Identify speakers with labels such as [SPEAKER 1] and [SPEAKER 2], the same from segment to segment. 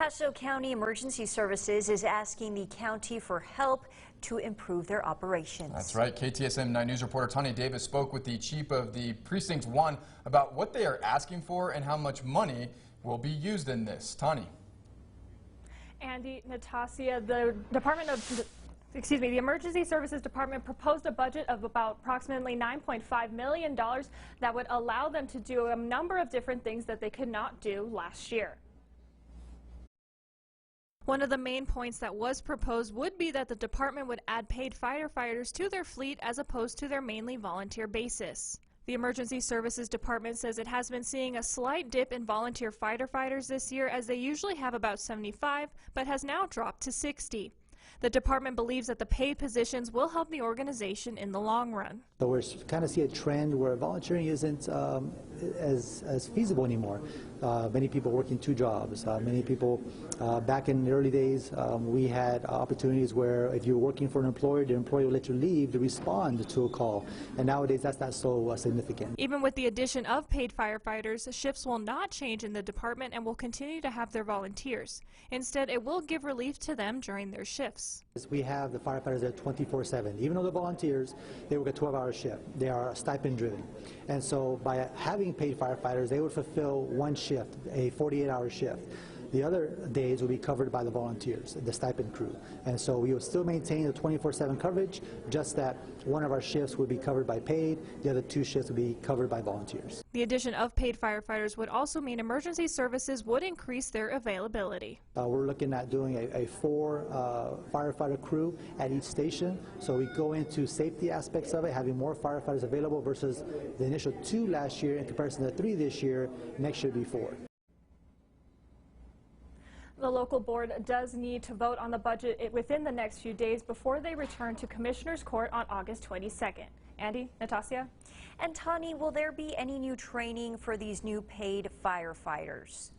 [SPEAKER 1] Pasco County Emergency Services is asking the county for help to improve their operations.
[SPEAKER 2] That's right. KTSM 9 News reporter Tani Davis spoke with the chief of the Precinct 1 about what they are asking for and how much money will be used in this. Tani.
[SPEAKER 3] Andy, Natasha, the Emergency Services Department proposed a budget of about approximately $9.5 million that would allow them to do a number of different things that they could not do last year. One of the main points that was proposed would be that the department would add paid firefighters to their fleet as opposed to their mainly volunteer basis. The Emergency Services Department says it has been seeing a slight dip in volunteer firefighters this year, as they usually have about 75, but has now dropped to 60. The department believes that the paid positions will help the organization in the long run.
[SPEAKER 4] So we're kind of see a trend where volunteering isn't as feasible anymore. Many people working two jobs. Many people, back in the early days, we had opportunities where if you were working for an employer, the employer would let you leave to respond to a call. And nowadays, that's not so significant.
[SPEAKER 3] Even with the addition of paid firefighters, shifts will not change in the department and will continue to have their volunteers. Instead, it will give relief to them during their shifts.
[SPEAKER 4] We have the firefighters at 24/7. Even though they're volunteers, they work a 12-hour shift. They are stipend driven. And so by having paid firefighters, they would fulfill one shift, a 48-hour shift. The other days will be covered by the volunteers, the stipend crew. And so we will still maintain the 24/7 coverage, just that one of our shifts would be covered by paid, the other two shifts would be covered by volunteers.
[SPEAKER 3] The addition of paid firefighters would also mean emergency services would increase their availability.
[SPEAKER 4] We're looking at doing a 4 firefighter crew at each station. So we go into safety aspects of it, having more firefighters available versus the initial 2 last year in comparison to 3 this year. Next year will be 4.
[SPEAKER 3] The local board does need to vote on the budget within the next few days before they return to Commissioners Court on August 22nd. Andy, Natasha?
[SPEAKER 1] And Tani, will there be any new training for these new paid firefighters?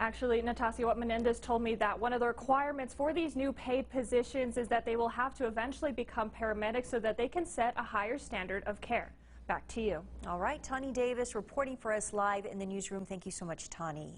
[SPEAKER 3] Actually, Natasha, what Menendez told me that one of the requirements for these new paid positions is that they will have to eventually become paramedics so that they can set a higher standard of care. Back to you.
[SPEAKER 1] All right, Tani Davis reporting for us live in the newsroom. Thank you so much, Tani.